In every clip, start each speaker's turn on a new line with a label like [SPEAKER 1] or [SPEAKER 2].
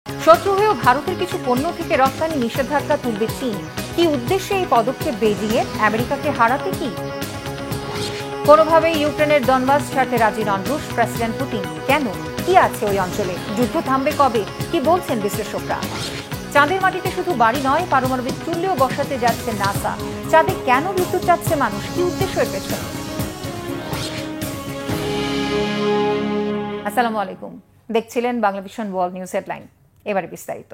[SPEAKER 1] শত্রু হয়েও ভারতের কিছু পণ্য থেকে রপ্তানি নিষেধাজ্ঞা তুলবে চীন। কি উদ্দেশ্যে এই পদক্ষেপ বেইজিং এর? আমেরিকাকে হারাতে কি? কোনোভাবেই ইউক্রেনের ডনবাস ছাড়তে রাজি নন রুশ প্রেসিডেন্ট পুতিন। কেন? কি আছে ওই অঞ্চলে? যুদ্ধ থামবে কবে? কি বলছেন বিশ্লেষকরা? চাঁদের মাটিতে শুধু বাড়ি নয়, পারমাণবিক চুল্লিও বসাতে যাচ্ছে নাসা। চাঁদে কেন বিদ্যুৎ চাচ্ছে মানুষ? কি উদ্দেশ্য এর পেছনে? আসসালামু আলাইকুম, দেখছিলেন Bangla vision world news headline. এবারে বিস্তারিত।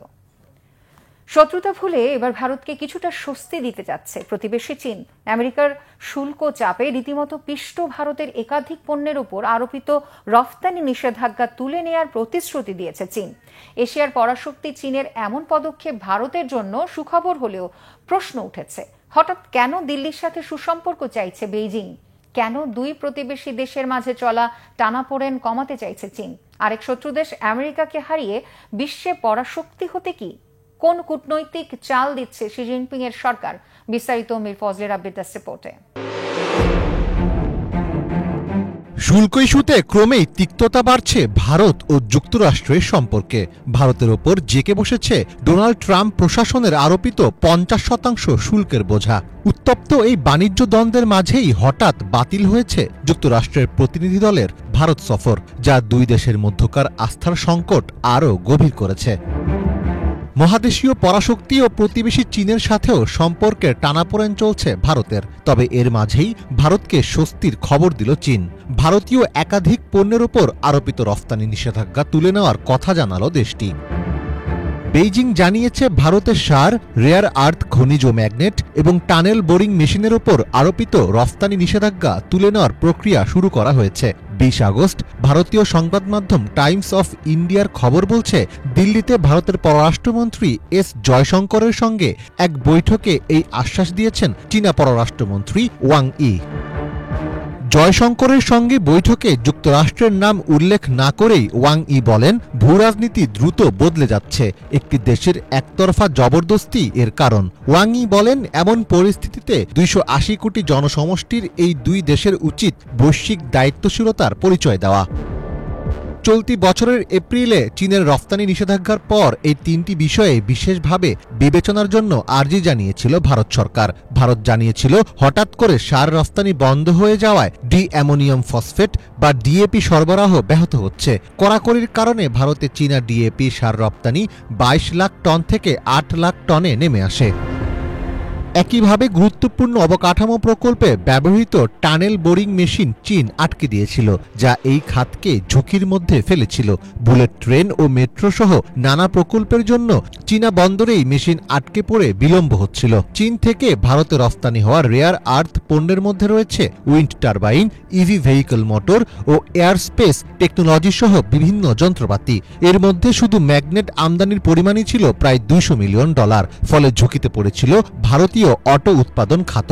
[SPEAKER 1] শত্রুতা ভুলে এবার ভারতকে কিছুটা স্বস্তি দিতে যাচ্ছে প্রতিবেশী চীন। আমেরিকার শুল্ক চাপে রীতিমতো পিষ্ট ভারতের একাধিক পণ্যের উপর আরোপিত রফতানি নিষেধাজ্ঞা তুলে নেয়ার প্রতিশ্রুতি দিয়েছে চীন। এশিয়ার পরাশক্তি চীনের এমন পদক্ষেপ ভারতের জন্য সুখবর হলেও প্রশ্ন উঠেছে, হঠাৎ কেন দিল্লির সাথে সুসম্পর্ক চাইছে বেইজিং? কেন দুই প্রতিবেশী দেশের মাঝে চলা টানাপোড়েন কমাতে চাইছে চীন? আরেক শত্রু দেশ আমেরিকাকে হারিয়ে বিশ্বে পরাশক্তি হতে কি কোন কূটনৈতিক চাল দিচ্ছে শি জিনপিং এর সরকার? বিস্তারিত মীর ফজলের আপডেট রিপোর্টে।
[SPEAKER 2] শুল্ক ইস্যুতে ক্রমেই তিক্ততা বাড়ছে ভারত ও যুক্তরাষ্ট্রের সম্পর্কে। ভারতের ওপর জেঁকে বসেছে ডোনাল্ড ট্রাম্প প্রশাসনের আরোপিত 50% শুল্কের বোঝা। উত্তপ্ত এই বাণিজ্য দ্বন্দ্বের মাঝেই হঠাৎ বাতিল হয়েছে যুক্তরাষ্ট্রের প্রতিনিধি দলের ভারত সফর, যা দুই দেশের মধ্যকার আস্থার সংকট আরও গভীর করেছে। মহাদেশীয় পরাশক্তি ও প্রতিবেশী চীনের সাথেও সম্পর্কের টানাপোড়েন চলছে ভারতের। তবে এর মাঝেই ভারতকে স্বস্তির খবর দিল চীন। ভারতীয় একাধিক পণ্যের ওপর আরোপিত রফতানি নিষেধাজ্ঞা তুলে নেওয়ার কথা জানালো দেশটি। বেইজিং জানিয়েছে ভারতের সার, রেয়ার আর্থ খনিজ ম্যাগনেট এবং টানেল বোরিং মেশিনের ওপর আরোপিত রফতানি নিষেধাজ্ঞা তুলে নেওয়ার প্রক্রিয়া শুরু করা হয়েছে। 20 আগস্ট ভারতীয় সংবাদ মাধ্যম টাইমস অফ ইন্ডিয়ার খবর বলছে, দিল্লিতে ভারতের পররাষ্ট্রমন্ত্রী এস জয়শঙ্করের সঙ্গে এক বৈঠকে এই আশ্বাস দিয়েছেন চীনা পররাষ্ট্রমন্ত্রী ওয়াং ই। জয়শঙ্করের সঙ্গে বৈঠকে যুক্তরাষ্ট্রের নাম উল্লেখ না করেই ওয়াং ই বলেন, ভূরাজনীতি দ্রুত বদলে যাচ্ছে, একটি দেশের একতরফা জবরদস্তি এর কারণ। ওয়াং ই বলেন, এমন পরিস্থিতিতে 280 কোটি জনসমষ্টির এই দুই দেশের উচিত বৈশ্বিক দায়িত্বশীলতার পরিচয় দেওয়া। চলতি বছরের এপ্রিলে চীনের রফতানি নিষেধাজ্ঞার পর এই তিনটি বিষয়ে বিশেষভাবে বিবেচনার জন্য আর্জি জানিয়েছিল ভারত সরকার। ভারত জানিয়েছিল, হঠাৎ করে সার রফতানি বন্ধ হয়ে যাওয়ায় অ্যামোনিয়াম ফসফেট বা ডিএপি সরবরাহ ব্যাহত হচ্ছে। কড়াকড়ির কারণে ভারতে চীনা ডিএপি সার রপ্তানি 22 লাখ টন থেকে 8 লাখ টনে নেমে আসে। একইভাবে গুরুত্বপূর্ণ অবকাঠামো প্রকল্পে ব্যবহৃত টানেল বোরিং মেশিন চীন আটকে দিয়েছিল, যা এই খাতকে ঝুঁকির মধ্যে ফেলেছিল। বুলেট ট্রেন ও মেট্রো সহ নানা প্রকল্পের জন্য চীনা বন্দরেই মেশিন আটকে পড়ে বিলম্ব হচ্ছিল। চীন থেকে ভারতে রফতানি হওয়া রেয়ার আর্থ পণ্যের মধ্যে রয়েছে wind turbine, EV vehicle motor ও এয়ারস্পেস টেকনোলজি সহ বিভিন্ন যন্ত্রপাতি। এর মধ্যে শুধু ম্যাগনেট আমদানির পরিমাণই ছিল প্রায় $200 মিলিয়ন, ফলে ঝুঁকিতে পড়েছিল ভারতীয় অটো উৎপাদন খাত।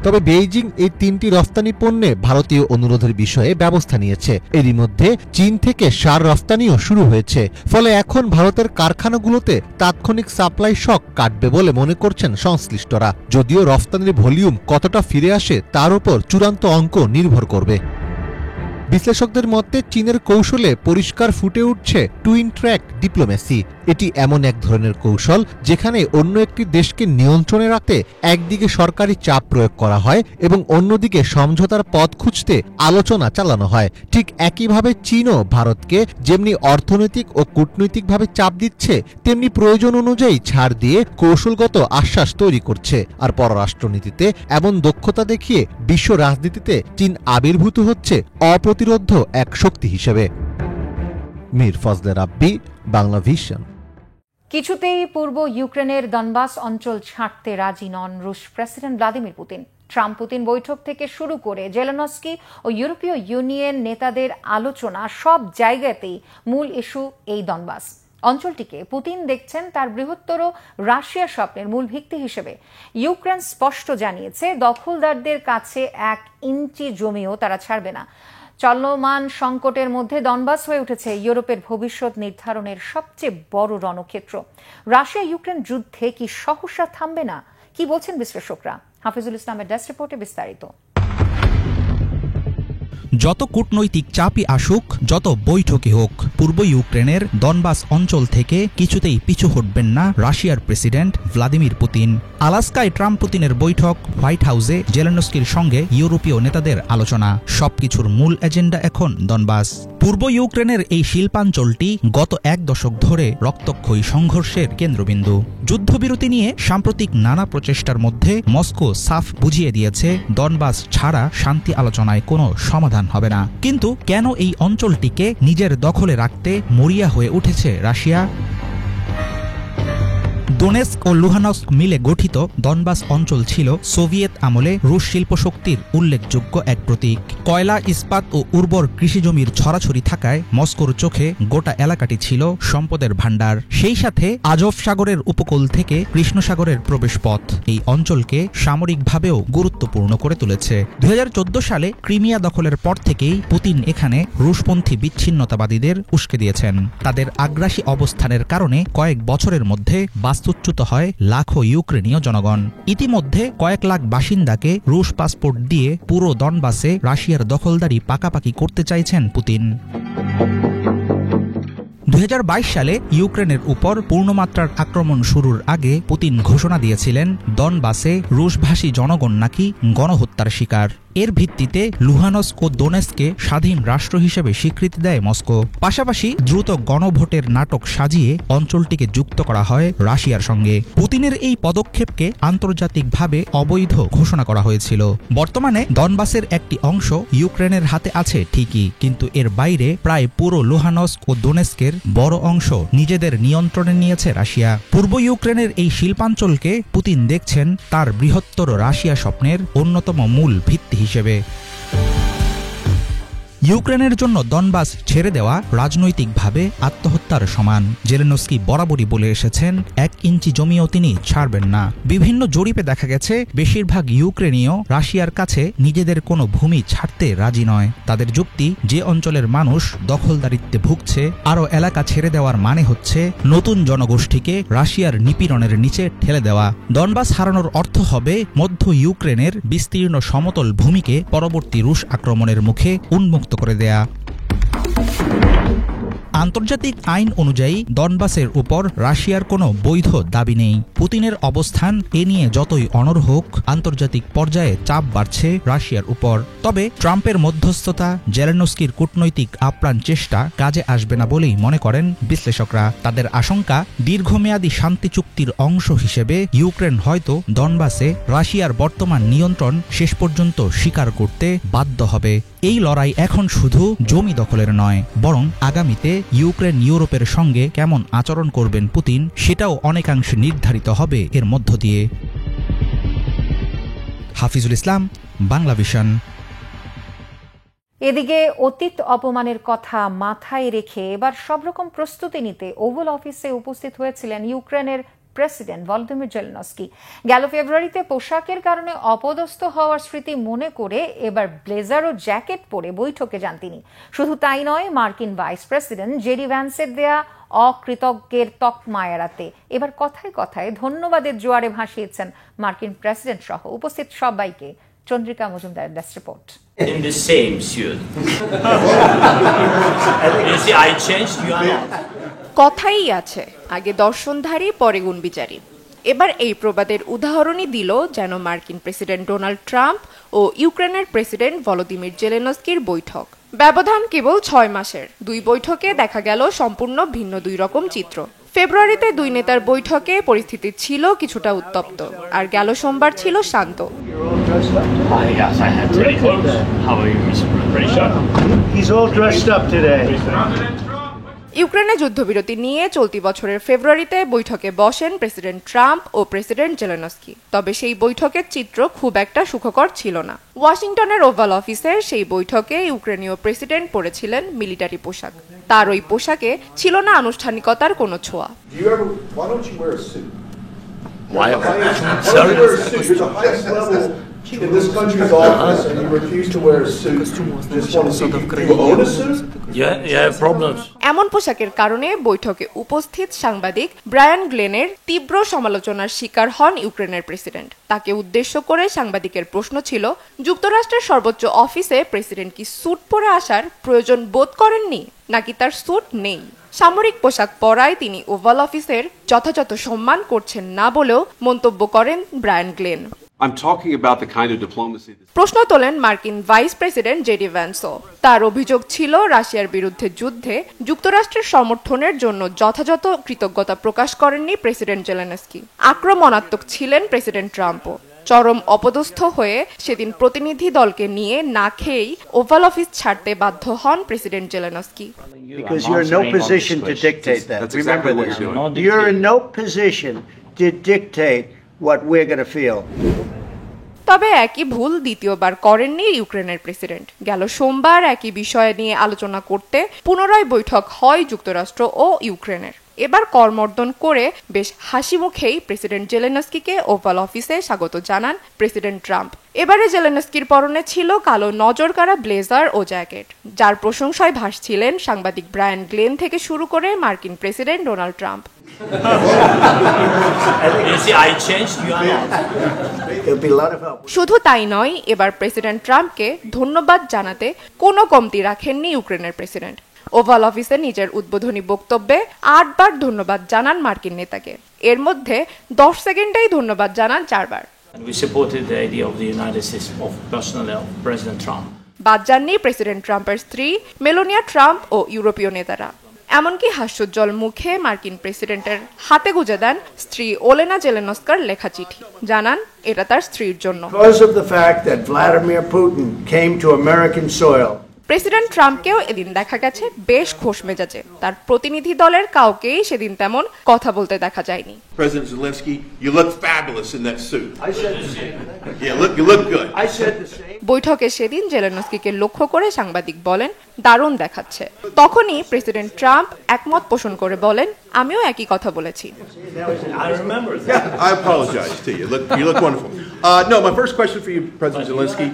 [SPEAKER 2] তবে বেইজিং এই তিনটি রফতানি পণ্যে ভারতীয় অনুরোধের বিষয়ে ব্যবস্থা নিয়েছে। এরই মধ্যে চীন থেকে সার রফতানিও শুরু হয়েছে, ফলে এখন ভারতের কারখানাগুলোতে তাৎক্ষণিক সাপ্লাই শক কাটবে বলে মনে করছেন সংশ্লিষ্টরা। যদিও রফতানির ভলিউম কতটা ফিরে আসে তার উপর চূড়ান্ত অঙ্ক নির্ভর করবে। বিশ্লেষকদের মতে চীনের কৌশলে পরিষ্কার ফুটে উঠছে টুইন ট্র্যাক ডিপ্লোমেসি। এটি এমন এক ধরনের কৌশল যেখানে অন্য একটি দেশকে নিয়ন্ত্রণে রাখতে একদিকে সরকারি চাপ প্রয়োগ করা হয় এবং অন্যদিকে সমঝোতার পথ খুঁজতে আলোচনা চালানো হয়। ঠিক একইভাবে চীনও ভারতকে যেমনি অর্থনৈতিক ও কূটনৈতিকভাবে চাপ দিচ্ছে, তেমনি প্রয়োজন অনুযায়ী ছাড় দিয়ে কৌশলগত আশ্বাস তৈরি করছে। আর পররাষ্ট্রনীতিতে এমন দক্ষতা দেখিয়ে বিশ্ব রাজনীতিতে চীন আবির্ভূত হচ্ছে অপ্রতিরোধ্য এক শক্তি হিসেবে। মীর ফজলে রাব্বি, বাংলা ভিশন।
[SPEAKER 1] কিছুতেই পূর্ব ইউক্রেনের ডনবাস অঞ্চল ছাড়তে রাজি নন রুশ president Vladimir Putin. Trump Putin বৈঠক থেকে শুরু করে জেলেনস্কি ও ইউরোপীয় ইউনিয়ন নেতাদের আলোচনা, সব জায়গাতেই মূল ইস্যু এই ডনবাস অঞ্চলটিকে পুতিন দেখছেন তার বৃহত্তর রাশিয়া স্বপ্নের মূল ভিত্তি হিসেবে। ইউক্রেন স্পষ্ট জানিয়েছে, দখলদারদের কাছে 1 ইঞ্চি জমিও তারা ছাড়বে না। চলমান সংকটের মধ্যে ডনবাস হয়ে উঠেছে ইউরোপের ভবিষ্যৎ নির্ধারণের সবচেয়ে বড় রণক্ষেত্র। রাশিয়া ইউক্রেন যুদ্ধে কি সহসা থামবে না? কি বলছেন বিশ্লেষকরা? হাফিজুল ইসলামের ডেস্ক রিপোর্টে বিস্তারিত।
[SPEAKER 3] যত কূটনৈতিক চাপই আসুক, যত বৈঠকই হোক, পূর্ব ইউক্রেনের দনবাস অঞ্চল থেকে কিছুতেই পিছু হটবেন না রাশিয়ার প্রেসিডেন্ট ভ্লাদিমির পুতিন। আলাস্কায় ট্রাম্প পুতিনের বৈঠক, হোয়াইট হাউসে জেলেনস্কির সঙ্গে ইউরোপীয় নেতাদের আলোচনা, সবকিছুর মূল এজেন্ডা এখন দনবাস। পূর্ব ইউক্রেনের এই শিল্পাঞ্চলটি গত এক দশক ধরে রক্তক্ষয়ী সংঘর্ষের কেন্দ্রবিন্দু। যুদ্ধবিরতি নিয়ে সাম্প্রতিক নানা প্রচেষ্টার মধ্যে মস্কো সাফ বুঝিয়ে দিয়েছে দনবাস ছাড়া শান্তি আলোচনায় কোনো সমাধান হবে না। কিন্তু কেন এই অঞ্চলটিকে নিজের দখলে রাখতে মরিয়া হয়ে উঠেছে রাশিয়া? দোনেস্ক ও লুহানস্ক মিলে গঠিত দনবাস অঞ্চল ছিল সোভিয়েত আমলে রুশ শিল্পশক্তির উল্লেখযোগ্য এক প্রতীক। কয়লা, ইস্পাত ও উর্বর কৃষিজমির ছড়াছড়ি থাকায় মস্কোর চোখে গোটা এলাকাটি ছিল সম্পদের ভাণ্ডার। সেই সাথে আজভ সাগরের উপকূল থেকে কৃষ্ণ সাগরের প্রবেশপথ এই অঞ্চলকে সামরিকভাবেও গুরুত্বপূর্ণ করে তুলেছে। 2014 সালে ক্রিমিয়া দখলের পর থেকেই পুতিন এখানে রুশপন্থী বিচ্ছিন্নতাবাদীদের উস্কে দিয়েছেন। তাদের আগ্রাসী অবস্থানের কারণে কয়েক বছরের মধ্যে বাস্তুচ্যুত হয় লাখো ইউক্রেনীয় জনগণ। ইতিমধ্যে কয়েক লাখ বাসিন্দাকে রুশ পাসপোর্ট দিয়ে পুরো দনবাসে রাশিয়ার দখলদারি পাকাপাকি করতে চাইছেন পুতিন। 2022 সালে ইউক্রেনের উপর পূর্ণমাত্রার আক্রমণ শুরুর আগে পুতিন ঘোষণা দিয়েছিলেন দনবাসে রুশভাষী জনগণ নাকি গণহত্যার শিকার। এর ভিত্তিতে লুহানস্ক ও দোনেস্কে স্বাধীন রাষ্ট্র হিসেবে স্বীকৃতি দেয় মস্কো। পাশাপাশি দ্রুত গণভোটের নাটক সাজিয়ে অঞ্চলটিকে যুক্ত করা হয় রাশিয়ার সঙ্গে। পুতিনের এই পদক্ষেপকে আন্তর্জাতিকভাবে অবৈধ ঘোষণা করা হয়েছিল। বর্তমানে দনবাসের একটি অংশ ইউক্রেনের হাতে আছে ঠিকই, কিন্তু এর বাইরে প্রায় পুরো লুহানস্ক ও দোনেস্কের বড় অংশ নিজেদের নিয়ন্ত্রণে নিয়েছে রাশিয়া। পূর্ব ইউক্রেনের এই শিল্পাঞ্চলকে পুতিন দেখছেন তার বৃহত্তর রাশিয়া স্বপ্নের অন্যতম মূল ভিত্তি হিসেবে। ইউক্রেনের জন্য দনবাস ছেড়ে দেওয়া রাজনৈতিকভাবে আত্মহত্যার সমান। জেলেনস্কি বরাবরই বলে এসেছেন 1 ইঞ্চি জমিও তিনি ছাড়বেন না। বিভিন্ন জরিপে দেখা গেছে বেশিরভাগ ইউক্রেনীয় রাশিয়ার কাছে নিজেদের কোনো ভূমি ছাড়তে রাজি নয়। তাদের যুক্তি, যে অঞ্চলের মানুষ দখলদারিত্বে ভুগছে, আরও এলাকা ছেড়ে দেওয়ার মানে হচ্ছে নতুন জনগোষ্ঠীকে রাশিয়ার নিপীড়নের নিচে ঠেলে দেওয়া। দনবাস হারানোর অর্থ হবে মধ্য ইউক্রেনের বিস্তীর্ণ সমতল ভূমিকে পরবর্তী রুশ আক্রমণের মুখে উন্মুক্ত করে দেয়া। আন্তর্জাতিক আইন অনুযায়ী দনবাসের উপর রাশিয়ার কোনো বৈধ দাবি নেই। পুতিনের অবস্থান এ নিয়ে যতই অনড় হোক, আন্তর্জাতিক পর্যায়ে চাপ বাড়ছে রাশিয়ার উপর। তবে ট্রাম্পের মধ্যস্থতা, জেলেনস্কির কূটনৈতিক আপ্রাণ চেষ্টা কাজে আসবে না বলেই মনে করেন বিশ্লেষকরা। তাদের আশঙ্কা, দীর্ঘমেয়াদী শান্তি চুক্তির অংশ হিসেবে ইউক্রেন হয়তো দনবাসে রাশিয়ার বর্তমান নিয়ন্ত্রণ শেষ পর্যন্ত স্বীকার করতে বাধ্য হবে। এই লড়াই এখন শুধু জমি দখলের নয়, বরং আগামীতে ইউক্রেন ইউরোপের সঙ্গে কেমন আচরণ করবেন পুতিন, সেটাও অনেকাংশে নির্ধারিত হবে এর মধ্য দিয়ে। হাফিজুল ইসলাম, বাংলাভিশন।
[SPEAKER 1] এদিকে অতীত অপমানের কথা মাথায় রেখে এবার সব রকম প্রস্তুতি নিতে ওভাল অফিসে উপস্থিত হয়েছিলেন ইউক্রেনের প্রেসিডেন্ট ভলোদিমির জেলেনস্কি। গেল ফেব্রুয়ারিতে পোশাকের কারণে অপদস্থ হওয়ার স্মৃতি মনে করে এবার ব্লেজার ও জ্যাকেট পরে বৈঠকে যান তিনি। শুধু তাই নয়, মার্কিন ভাইস প্রেসিডেন্ট জেডি ভ্যান্সের দেয়া অকৃতজ্ঞের তকমা এড়াতে এবার কথায় কথায় ধন্যবাদের জোয়ারে ভাসিয়েছেন মার্কিন প্রেসিডেন্ট সহ উপস্থিত সবাইকে। চন্দ্রিকা মজুমদারের desk report.
[SPEAKER 4] In the same suit. You see, I changed, you are not.
[SPEAKER 5] কথাই আছে, আগে দর্শনধারী পরে গুণবিচারী। এবার এই প্রবাদের উদাহরণই দিল যেন মার্কিন প্রেসিডেন্ট ডোনাল্ড ট্রাম্প ও ইউক্রেনের প্রেসিডেন্ট ভলোদিমির জেলেনস্কির বৈঠক। ব্যবধান কেবল 6 মাসের। দুই বৈঠকে দেখা গেল সম্পূর্ণ ভিন্ন দুই রকম চিত্র। ফেব্রুয়ারিতে দুই নেতার বৈঠকে পরিস্থিতি ছিল কিছুটা উত্তপ্ত, আর গেল সোমবার ছিল শান্ত। ইউক্রেনে যুদ্ধবিরতি নিয়ে চলতি বছরের ফেব্রুয়ারিতে বৈঠকে বসেন প্রেসিডেন্ট ট্রাম্প ও প্রেসিডেন্ট জেলেনস্কি। তবে সেই বৈঠকের চিত্র খুব একটা সুখকর ছিল না। ওয়াশিংটনের ওভাল অফিসের সেই বৈঠকে ইউক্রেনীয় প্রেসিডেন্ট পরেছিলেন মিলিটারি পোশাক। তার ওই পোশাকে ছিল না আনুষ্ঠানিকতার কোনো ছোঁয়া।
[SPEAKER 4] Why? Sorry?
[SPEAKER 6] in this country's office and you refuse to wear a suit, just want to see if you own a suit?
[SPEAKER 4] Yeah, problems.
[SPEAKER 5] এমন পোশাকের কারণে বৈঠকে উপস্থিত সাংবাদিক ব্রায়ান গ্লেনের তীব্র সমালোচনার শিকার হন ইউক্রেনের প্রেসিডেন্ট। তাকে উদ্দেশ্য করে সাংবাদিকের প্রশ্ন ছিল, যুক্তরাষ্ট্রের সর্বোচ্চ অফিসে প্রেসিডেন্ট কি স্যুট পরে আসার প্রয়োজন বোধ করেননি, নাকি তার স্যুট নেই? সামরিক পোশাক পরায় তিনি ওভাল অফিসের যথাযথ সম্মান করছেন না বলেও মন্তব্য করেন Brian Glenn.
[SPEAKER 7] I'm talking about the kind of diplomacy.
[SPEAKER 5] প্রশ্ন তোলেন মার্কিন ভাইস প্রেসিডেন্ট জেডি ভ্যান্সও। তার অভিযোগ ছিল রাশিয়ার বিরুদ্ধে যুদ্ধে যুক্তরাষ্ট্রের সমর্থনের জন্য যথাযথ কৃতজ্ঞতা প্রকাশ করেননি প্রেসিডেন্ট জেলেনস্কি। আক্রমণাত্মক ছিলেন প্রেসিডেন্ট ট্রাম্পও। চরম অপদস্থ হয়ে সেদিন প্রতিনিধি দলকে নিয়ে না খেয়েই ওভাল অফিস ছাড়তে বাধ্য হন president Zelensky.
[SPEAKER 8] Because you're in no position to dictate that.
[SPEAKER 7] That's exactly what you're doing.
[SPEAKER 8] You're in no position to dictate what we're going to feel.
[SPEAKER 5] তবে একই ভুল দ্বিতীয়বার করেননি ইউক্রেনের প্রেসিডেন্ট। গেল সোমবার একই বিষয় নিয়ে আলোচনা করতে পুনরায় বৈঠক হয় যুক্তরাষ্ট্র ও ইউক্রেনের। এবার করমর্দন করে বেশ হাসি মুখেই প্রেসিডেন্ট জেলেনস্কিকে ওভাল অফিসে স্বাগত জানান প্রেসিডেন্ট ট্রাম্প। এবারে জেলেনস্কির পরনে ছিল কালো নজরকাড়া ব্লেজার ও জ্যাকেট, যার প্রশংসায় ভাসছিলেন সাংবাদিক ব্রায়ান গ্লেন থেকে শুরু করে মার্কিন প্রেসিডেন্ট ডোনাল্ড ট্রাম্প। শুধু তাই নয়, এবার প্রেসিডেন্ট ট্রাম্পকে ধন্যবাদ জানাতে কোনো কমতি রাখেননি ইউক্রেনের প্রেসিডেন্ট। ওভাল অফিসে নিজের উদ্বোধনী বক্তব্যে 8 বার ধন্যবাদ জানান মার্কিন নেতাকে। এর মধ্যে 10 সেকেন্ডেই ধন্যবাদ জানান 4 বার।
[SPEAKER 4] We supported the idea of the United States of personally of President Trump.
[SPEAKER 5] বাদ যাননি প্রেসিডেন্ট ট্রাম্পের স্ত্রী মেলোনিয়া ট্রাম্প ও ইউরোপীয় নেতারা। এমনকি হাস্যোজ্জ্বল মুখে মার্কিন প্রেসিডেন্টের হাতে গুজে দেন স্ত্রী ওলেনা জেলেনস্কার লেখা চিঠি, জানান এটা তার স্ত্রীর জন্য।
[SPEAKER 8] Because of the fact that Vladimir Putin came to American soil.
[SPEAKER 5] President ট্রাম্পকেও এদিন দেখা গেছে বেশ খোশ মেজাজে। তার প্রতিনিধি দলের কাউকেই সেদিন তেমন কথা বলতে দেখা যায়নি।
[SPEAKER 6] President Zelensky, you look fabulous in that suit. I said the same. Yeah, you look good. I said the same.
[SPEAKER 5] বৈঠকে সেদিন জেলেনস্কিকে লক্ষ্য করে সাংবাদিক বলেন, দারুণ দেখাচ্ছে। তখনই প্রেসিডেন্ট ট্রাম্প একমত পোষণ করে বলেন, আমিও একই কথা বলেছি।
[SPEAKER 4] I remember that.
[SPEAKER 6] Yeah, I apologize to you. You look wonderful. No, my first question for you, President Zelensky.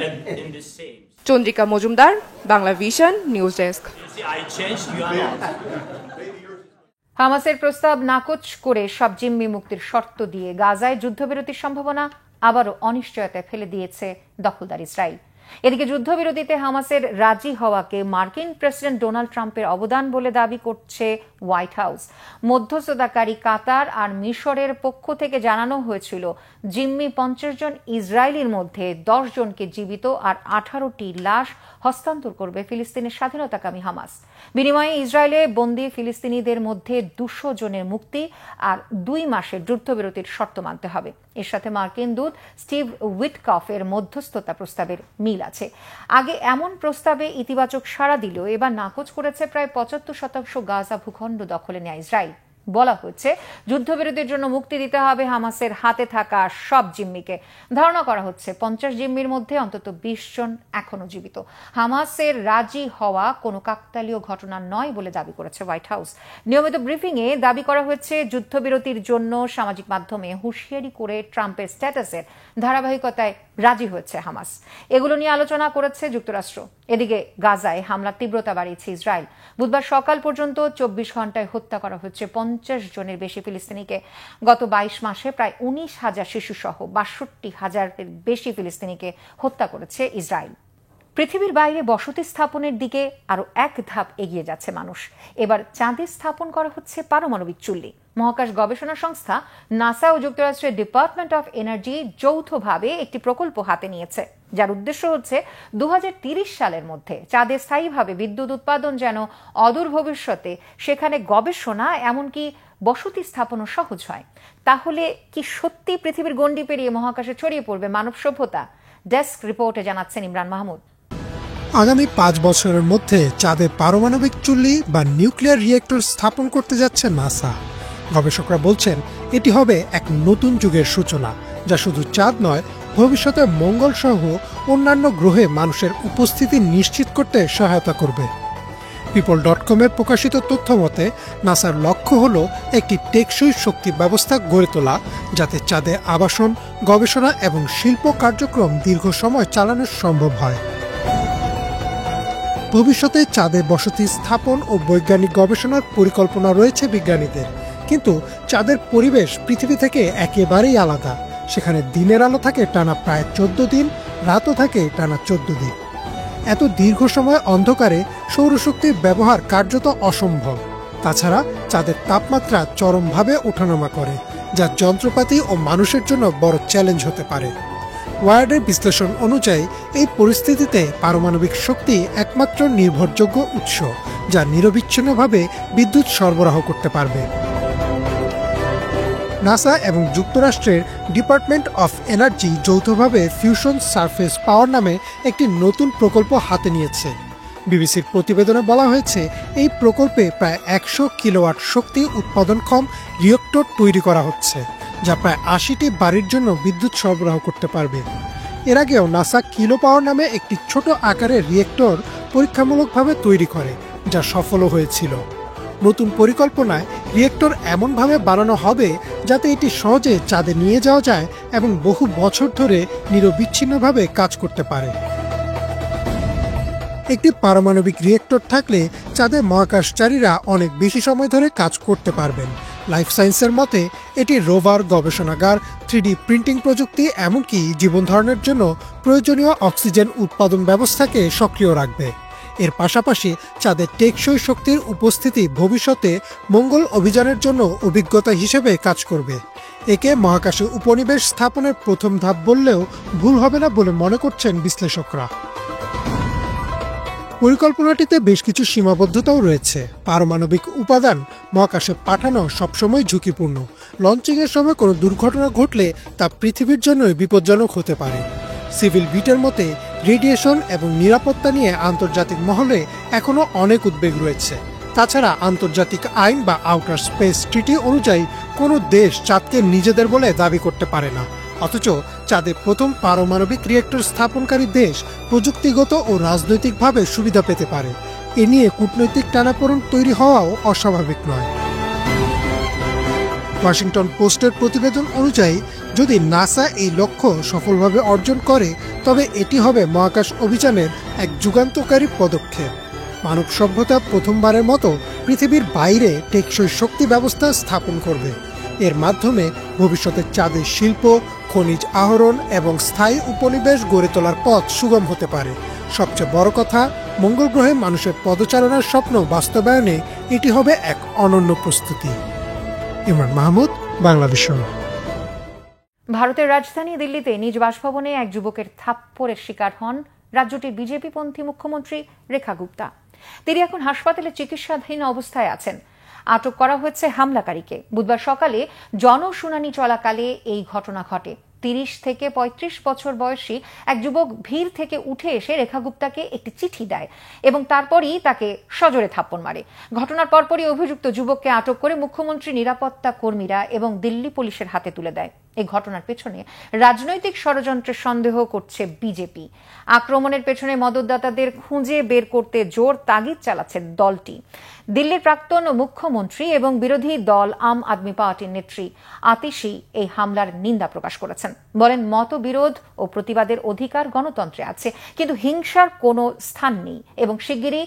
[SPEAKER 4] In the same.
[SPEAKER 5] Chandrika Majumdar, Bangla vision news desk.
[SPEAKER 4] I changed, you are not.
[SPEAKER 1] হামাসের প্রস্তাব নাকচ করে সব জিম্মি মুক্তির শর্ত দিয়ে গাজায় যুদ্ধবিরতির সম্ভাবনা আবারও অনিশ্চয়তায় ফেলে দিয়েছে দখলদার ইসরায়েল। এদিকে যুদ্ধবিরতিতে হামাসের রাজি হওয়াকে মার্কিন প্রেসিডেন্ট ডোনাল্ড ট্রাম্পের অবদান বলে দাবি করছে হোয়াইট হাউস। মধ্যস্থতাকারী কাতার আর মিশরের পক্ষ থেকে জানানো হয়েছিল জিম্মি 50 জন ইসরায়েলির মধ্যে 10 জনকে জীবিত আর 18টি লাশ হস্তান্তর করবে ফিলিস্তিনের স্বাধীনতাকামী হামাস। বিনিময়ে ইসরায়েলে বন্দী ফিলিস্তিনিদের মধ্যে 200 জনের মুক্তি আর 2 মাসের যুদ্ধবিরতির শর্ত মানতে হবে। এর সাথে মার্কিন দূত স্টিভ উইটকফের মধ্যস্থতা প্রস্তাবের মিল আছে। আগে এমন প্রস্তাবে ইতিবাচক সাড়া দিলেও এবার নাকচ করেছে প্রায় 75% গাজা ভূখণ্ড দখলে নেয় ইসরায়েল। বলা হচ্ছে যুদ্ধবিরতির জন্য মুক্তি দিতে হবে হামাসের হাতে থাকা সব জিম্মিকে। ধারণা করা হচ্ছে 50 জিম্মির মধ্যে অন্তত 20 জন এখনো জীবিত। হামাসের রাজি হওয়া কোনো কাকতালীয় ঘটনা নয় বলে দাবি করেছে হোয়াইট হাউস। নিয়মিত ব্রিফিংয়ে দাবি করা হয়েছে যুদ্ধবিরতির জন্য সামাজিক মাধ্যমে হুঁশিয়ারি করে ট্রাম্পের স্ট্যাটাসের ধারাবাহিকতায় রাজি হয়েছে হামাস। এগুলো নিয়ে আলোচনা করেছে যুক্তরাষ্ট্র। এদিকে গাজায় হামলার তীব্রতা বাড়িয়েছে ইসরায়েল। বুধবার সকাল পর্যন্ত 24 ঘন্টায় হত্যা করা হচ্ছে 50 জনের বেশি ফিলিস্তিনিকে। গত 22 মাসে প্রায় 19,000 শিশুসহ 62,000-এর বেশি ফিলিস্তিনিকে হত্যা করেছে ইসরায়েল। পৃথিবীর বাইরে বসতি স্থাপনের দিকে আরো এক ধাপ এগিয়ে যাচ্ছে মানুষ। এবার চাঁদে স্থাপন করা হচ্ছে পারমাণবিক চুল্লি। মহাকাশ গবেষণা সংস্থা নাসা ও যুক্তরাষ্ট্রের ডিপার্টমেন্ট অফ এনার্জি যৌথভাবে একটি প্রকল্প হাতে নিয়েছে, যার উদ্দেশ্য হচ্ছে 2030 সালের মধ্যে চাঁদে স্থায়ীভাবে বিদ্যুৎ উৎপাদন যেন অদূর ভবিষ্যতে সেখানে গবেষণা এমনকি বসতি স্থাপনও সহজ হয়। তাহলে কি সত্যি পৃথিবীর গণ্ডি পেরিয়ে মহাকাশে ছড়িয়ে পড়বে মানব সভ্যতা? ডেস্ক রিপোর্টে জানাচ্ছেন ইমরান মাহমুদ।
[SPEAKER 9] আগামী 5 বছরের মধ্যে চাঁদে পারমাণবিক চুল্লি বা নিউক্লিয়ার রিয়েক্টর স্থাপন করতে যাচ্ছে নাসা। গবেষকরা বলছেন এটি হবে এক নতুন যুগের সূচনা, যা শুধু চাঁদ নয়, ভবিষ্যতে মঙ্গল সহ অন্যান্য গ্রহে মানুষের উপস্থিতি নিশ্চিত করতে সহায়তা করবে। people.com-এর প্রকাশিত তথ্য মতে নাসার লক্ষ্য হল একটি টেকসই শক্তি ব্যবস্থা গড়ে তোলা, যাতে চাঁদে আবাসন গবেষণা এবং শিল্প কার্যক্রম দীর্ঘ সময় চালানো সম্ভব হয়। ভবিষ্যতে চাঁদে বসতি স্থাপন ও বৈজ্ঞানিক গবেষণার পরিকল্পনা রয়েছে বিজ্ঞানীদের, কিন্তু চাঁদের পরিবেশ পৃথিবী থেকে একেবারেই আলাদা। সেখানে দিনের আলো থাকে টানা প্রায় 14 দিন, রাতও থাকে টানা 14 দিন। এত দীর্ঘ সময় অন্ধকারে সৌরশক্তির ব্যবহার কার্যত অসম্ভব। তাছাড়া চাঁদের তাপমাত্রা চরমভাবে ওঠানামা করে, যা যন্ত্রপাতি ও মানুষের জন্য বড় চ্যালেঞ্জ হতে পারে। ওয়ার্ডের বিশ্লেষণ অনুযায়ী এই পরিস্থিতিতে পারমাণবিক শক্তি একমাত্র নির্ভরযোগ্য উৎস, যা নিরবিচ্ছিন্নভাবে বিদ্যুৎ সরবরাহ করতে পারবে। নাসা এবং যুক্তরাষ্ট্রের ডিপার্টমেন্ট অফ এনার্জি যৌথভাবে ফিউশন সারফেস পাওয়ার নামে একটি নতুন প্রকল্প হাতে নিয়েছে। বিবিসির প্রতিবেদনে বলা হয়েছে, এই প্রকল্পে প্রায় 100 কিলোওয়াট শক্তি উৎপাদনক্ষম রিয়েক্টর তৈরি করা হচ্ছে, যা প্রায় 80টি বাড়ির জন্য বিদ্যুৎ সরবরাহ করতে পারবে। এর আগেও নাসা কিলো পাওয়ার নামে একটি ছোট আকারের রিয়েক্টর পরীক্ষামূলকভাবে তৈরি করে, যা সফলও হয়েছিল। নতুন পরিকল্পনায় রিয়েক্টর এমনভাবে বানানো হবে যাতে এটি সহজে চাঁদে নিয়ে যাওয়া যায় এবং বহু বছর ধরে নিরবিচ্ছিন্নভাবে কাজ করতে পারে। একটি পারমাণবিক রিয়েক্টর থাকলে চাঁদে মহাকাশচারীরা অনেক বেশি সময় ধরে কাজ করতে পারবেন। লাইফ সায়েন্সের মতে এটি রোভার, গবেষণাগার, 3D প্রিন্টিং প্রযুক্তি, এমনকি জীবন ধারণের জন্য প্রয়োজনীয় অক্সিজেন উৎপাদন ব্যবস্থাকে সক্রিয় রাখবে। এর পাশাপাশি চাঁদের টেকসই শক্তির উপস্থিতি ভবিষ্যতে মঙ্গল অভিযানের জন্য অভিজ্ঞতা হিসেবে কাজ করবে। একে মহাকাশে উপনিবেশ স্থাপনের প্রথম ধাপ বললেও ভুল হবে না বলে মনে করছেন বিশ্লেষকরা। পরিকল্পনাটিতে বেশ কিছু সীমাবদ্ধতাও রয়েছে। পারমাণবিক উপাদান মহাকাশে পাঠানো সবসময় ঝুঁকিপূর্ণ। লঞ্চিংয়ের সময় কোনো দুর্ঘটনা ঘটলে তা পৃথিবীর জন্যই বিপজ্জনক হতে পারে। সিভিল বিটের মতে রেডিয়েশন এবং নিরাপত্তা নিয়ে আন্তর্জাতিক মহলে এখনও অনেক উদ্বেগ রয়েছে। তাছাড়া আন্তর্জাতিক আইন বা আউটার স্পেস ট্রিটি অনুযায়ী কোনো দেশ চাঁদকে নিজেদের বলে দাবি করতে পারে না। অথচ চাঁদে প্রথম পারমাণবিক রিয়েক্টর স্থাপনকারী দেশ প্রযুক্তিগত ও রাজনৈতিকভাবে সুবিধা পেতে পারে। এ নিয়ে কূটনৈতিক টানাপোড়েন তৈরি হওয়াও অস্বাভাবিক নয়। ওয়াশিংটন পোস্টের প্রতিবেদন অনুযায়ী যদি নাসা এই লক্ষ্য সফলভাবে অর্জন করে, তবে এটি হবে মহাকাশ অভিযানের এক যুগান্তকারী পদক্ষেপ। মানব সভ্যতা প্রথমবারের মতো পৃথিবীর বাইরে টেকসই শক্তি ব্যবস্থা স্থাপন করবে। এর মাধ্যমে ভবিষ্যতে চাঁদের শিল্প, খনিজ আহরণ এবং স্থায়ী উপনিবেশ গড়ে তোলার পথ সুগম হতে পারে। সবচেয়ে বড় কথা, মঙ্গল গ্রহে মানুষের পদচারণার স্বপ্ন বাস্তবায়নে এটি হবে এক অনন্য প্রস্তুতি। ইমরান মাহমুদ, বাংলাভিশন।
[SPEAKER 1] ভারতের রাজধানী দিল্লিতে নিজ বাসভবনে এক যুবকের থাপ্পড়ের শিকার হন রাজ্যটির বিজেপিপন্থী মুখ্যমন্ত্রী রেখা গুপ্তা। তিনি এখন হাসপাতালে চিকিৎসাধীন অবস্থায় আছেন। আটক করা হয়েছে হামলাকারীকে। বুধবার সকালে জনশুনানি চলাকালে এই ঘটনা ঘটে। 30 থেকে 35 বছর বয়সী এক যুবক ভিড় থেকে উঠে এসে রেখা গুপ্তাকে একটি চিঠি দেয় এবং তারপরই তাকে সজোরে থাপ্পড় মারে। ঘটনার পরপরই অভিযুক্ত যুবককে আটক করে মুখ্যমন্ত্রী নিরাপত্তা কর্মীরা এবং দিল্লি পুলিশের হাতে তুলে দেয়। এই ঘটনার পেছনে রাজনৈতিক ষড়যন্ত্রের সন্দেহ করছে বিজেপি। আক্রমণের পেছনে মদতদাতাদের খুঁজে বের করতে জোর তাগিদ চালাচ্ছে দলটি। দিল্লির প্রাক্তন মুখ্যমন্ত্রী এবং বিরোধী দল আম আদমি পার্টির নেত্রী আতিশি এই হামলার নিন্দা প্রকাশ করেছেন। বলেন, মতবিরোধ ও প্রতিবাদের অধিকার গণতন্ত্রে আছে, কিন্তু হিংসার কোনো স্থান নেই এবং শিগগিরই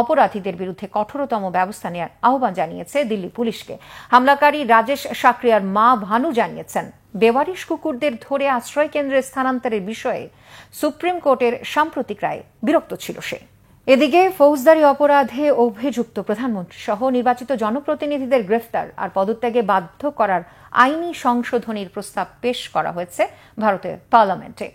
[SPEAKER 1] অপরাধীদের বিরুদ্ধে কঠোরতম ব্যবস্থা নেওয়ার আহ্বান জানিয়েছে দিল্লি পুলিশকে। হামলাকারী রাজেশ সাকরিয়ার মা ভানু জানিয়েছেন, বেওয়ারিশ কুকুরদের ধরে আশ্রয় কেন্দ্রে স্থানান্তরের বিষয়ে সুপ্রিম কোর্টের সাম্প্রতিক রায়ে বিরক্ত ছিল সে। এদিকে ফৌজদারি অপরাধে অভিযুক্ত প্রধানমন্ত্রী সহ নির্বাচিত জনপ্রতিনিধিদের গ্রেফতার আর পদত্যাগে বাধ্য করার আইনি সংশোধনীর প্রস্তাব পেশ করা হয়েছে ভারতের পার্লামেন্টে।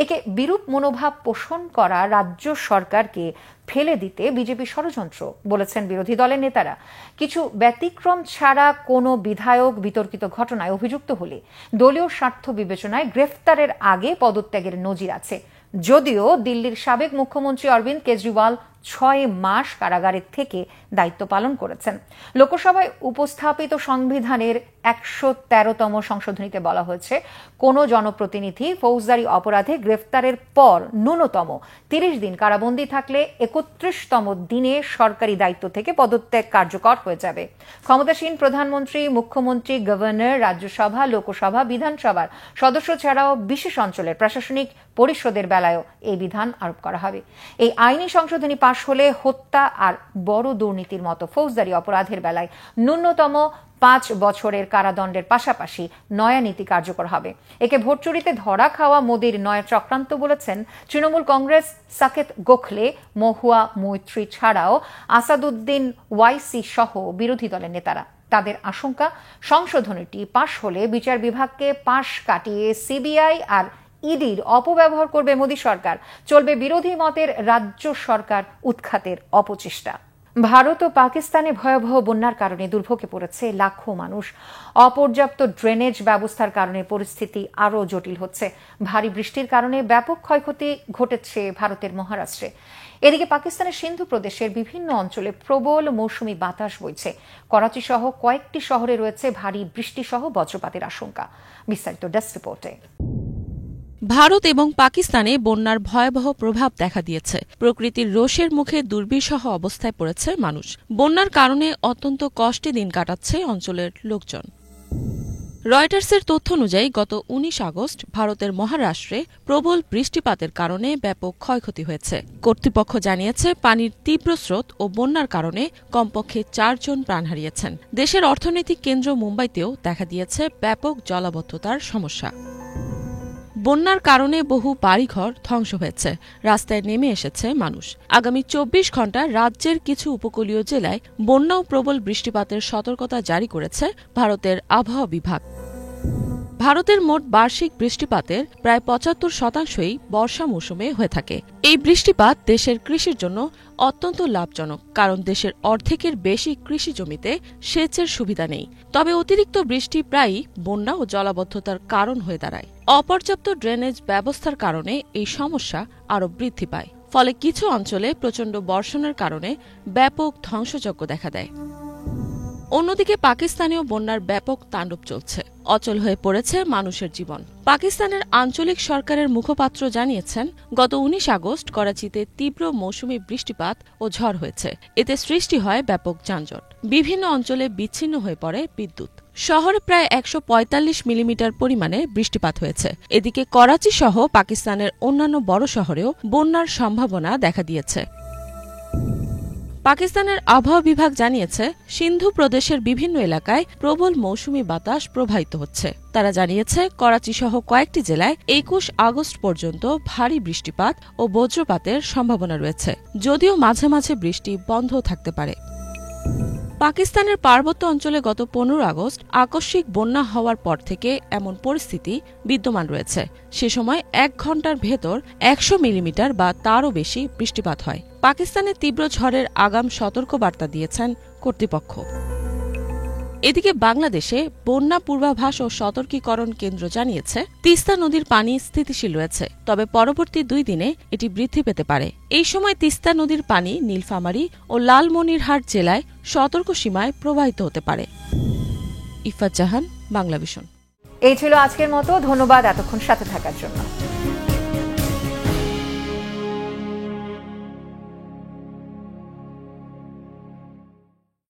[SPEAKER 1] একে বিরূপ মনোভাব পোষণ করা রাজ্য সরকারকে ফেলে দিতে বিজেপি ষড়যন্ত্র বলেছেন বিরোধী দলের নেতারা। কিছু ব্যতিক্রম ছাড়া কোনো বিধায়ক বিতর্কিত ঘটনায় অভিযুক্ত হলে দলীয় স্বার্থ বিবেচনায় গ্রেফতারের আগে পদত্যাগের নজির আছে। যদিও দিল্লির সাবেক মুখ্যমন্ত্রী অরবিন্দ কেজরিওয়াল 6 মাস কারাগারে থেকে দায়িত্ব পালন করেছেন। লোকসভায় উপস্থাপিত সংবিধানের 113তম সংশোধনীতে বলা হয়েছে, কোনো জনপ্রতিনিধি ফৌজদারি অপরাধে গ্রেফতারের পর ন্যূনতম 30 দিন কারাবন্দী থাকলে 31তম দিনে সরকারি দায়িত্ব থেকে পদত্যাগ কার্যকর হয়ে যাবে। ক্ষমতাসীন প্রধানমন্ত্রী, মুখ্যমন্ত্রী, গভর্নর, রাজ্যসভা, লোকসভা, বিধানসভার সদস্য ছাড়াও বিশেষ অঞ্চলের প্রশাসনিক পরিষদের বেলায়ও এই বিধান আরোপ করা হবে। এই আইনি সংশোধনী পাশ হলে হত্যা আর বড় দুর্নীতির মতো ফৌজদারি অপরাধের বেলায় ন্যূনতম 5 বছরের কারাদণ্ডের পাশাপাশি নয়া নীতি কার্যকর হবে। একে ভোট চুরিতে ধরা খাওয়া মোদির নয়া চক্রান্ত বলেছেন তৃণমূল কংগ্রেস সাকেত গোখলে, মহুয়া মৈত্রী ছাড়াও আসাদুদ্দিন ওয়াইসি সহ বিরোধী দলের নেতারা। তাদের আশঙ্কা, সংশোধনীটি পাশ হলে বিচার বিভাগকে পাশ কাটিয়ে সিবিআই আর ইডির অপব্যবহার করবে মোদী সরকার, চলবে বিরোধী মতের রাজ্য সরকার উৎখাতের অপচেষ্টা। ভারত ও পাকিস্তানে ভয়াবহ বন্যার কারণে দুর্ভোগে পড়েছে লাখো মানুষ। অপর্যাপ্ত ড্রেনেজ ব্যবস্থার কারণে পরিস্থিতি আরও জটিল হচ্ছে। ভারী বৃষ্টির কারণে ব্যাপক ক্ষয়ক্ষতি ঘটেছে ভারতের মহারাষ্ট্রে। এদিকে পাকিস্তানের সিন্ধু প্রদেশের বিভিন্ন অঞ্চলে প্রবল মৌসুমী বাতাস বইছে। করাচি সহ কয়েকটি শহরে রয়েছে ভারী বৃষ্টি সহ বজ্রপাতের আশঙ্কা। বিস্তারিত ডেস্ক রিপোর্টে।
[SPEAKER 10] ভারত এবং পাকিস্তানে বন্যার ভয়াবহ প্রভাব দেখা দিয়েছে। প্রকৃতির রোষের মুখে দুর্বিষহ অবস্থায় পড়েছে মানুষ। বন্যার কারণে অত্যন্ত কষ্টে দিন কাটাচ্ছে অঞ্চলের লোকজন। রয়টার্সের তথ্য অনুযায়ী গত 19 আগস্ট ভারতের মহারাষ্ট্রে প্রবল বৃষ্টিপাতের কারণে ব্যাপক ক্ষয়ক্ষতি হয়েছে। কর্তৃপক্ষ জানিয়েছে, পানির তীব্র স্রোত ও বন্যার কারণে কমপক্ষে 4 জন প্রাণ হারিয়েছেন। দেশের অর্থনৈতিক কেন্দ্র মুম্বাইতেও দেখা দিয়েছে ব্যাপক জলাবদ্ধতার সমস্যা। বন্যার কারণে বহু বাড়িঘর ধ্বংস হয়েছে, রাস্তায় নেমে এসেছে মানুষ। আগামী 24 ঘণ্টা রাজ্যের কিছু উপকূলীয় জেলায় বন্যা ও প্রবল বৃষ্টিপাতের সতর্কতা জারি করেছে ভারতের আবহাওয়া বিভাগ। ভারতের মোট বার্ষিক বৃষ্টিপাতের প্রায় 75%ই বর্ষা মৌসুমে হয়ে থাকে। এই বৃষ্টিপাত দেশের কৃষির জন্য অত্যন্ত লাভজনক, কারণ দেশের অর্ধেকের বেশি কৃষি জমিতে সেচের সুবিধা নেই। তবে অতিরিক্ত বৃষ্টি প্রায়ই বন্যা ও জলাবদ্ধতার কারণ হয়ে দাঁড়ায়। অপর্যাপ্ত ড্রেনেজ ব্যবস্থার কারণে এই সমস্যা আরও বৃদ্ধি পায়। ফলে কিছু অঞ্চলে প্রচণ্ড বর্ষণের কারণে ব্যাপক ধ্বংসযজ্ঞ দেখা দেয়। অন্যদিকে পাকিস্তানেও বন্যার ব্যাপক তাণ্ডব চলছে। অচল হয়ে পড়েছে মানুষের জীবন। পাকিস্তানের আঞ্চলিক সরকারের মুখপাত্র জানিয়েছেন, গত 19 আগস্ট করাচিতে তীব্র মৌসুমী বৃষ্টিপাত ও ঝড় হয়েছে। এতে সৃষ্টি হয় ব্যাপক যানজট। বিভিন্ন অঞ্চলে বিচ্ছিন্ন হয়ে পড়ে বিদ্যুৎ। শহরে প্রায় 145 মিলিমিটার পরিমাণে বৃষ্টিপাত হয়েছে। এদিকে করাচি সহ পাকিস্তানের অন্যান্য বড় শহরেও বন্যার সম্ভাবনা দেখা দিয়েছে। পাকিস্তানের আবহাওয়া বিভাগ জানিয়েছে, সিন্ধু প্রদেশের বিভিন্ন এলাকায় প্রবল মৌসুমী বাতাস প্রবাহিত হচ্ছে। তারা জানিয়েছে, করাচি সহ কয়েকটি জেলায় 21 আগস্ট পর্যন্ত ভারী বৃষ্টিপাত ও বজ্রপাতের সম্ভাবনা রয়েছে, যদিও মাঝে মাঝে বৃষ্টি বন্ধ থাকতে পারে। পাকিস্তানের পার্বত্য অঞ্চলে গত 15 আগস্ট আকস্মিক বন্যা হওয়ার পর থেকে এমন পরিস্থিতি বিদ্যমান রয়েছে। সে সময় 1 ঘণ্টার ভেতর 100 মিলিমিটার বা তারও বেশি বৃষ্টিপাত হয়। পাকিস্তানের তীব্র ঝড়ের আগাম সতর্কবার্তা দিয়েছেন কর্তৃপক্ষ। এদিকে বাংলাদেশে বন্যা পূর্বাভাস ও সতর্কীকরণ কেন্দ্র জানিয়েছে, তিস্তা নদীর পানি স্থিতিশীল রয়েছে, তবে পরবর্তী 2 দিনে এটি বৃদ্ধি পেতে পারে। এই সময় তিস্তা নদীর পানি নীলফামারী ও লালমনিরহাট জেলায় সতর্ক সীমায় প্রবাহিত হতে পারে। ইফাত জাহান, বাংলাভিশন।
[SPEAKER 1] এই ছিল আজকের মতো। ধন্যবাদ এতক্ষণ সাথে থাকার জন্য।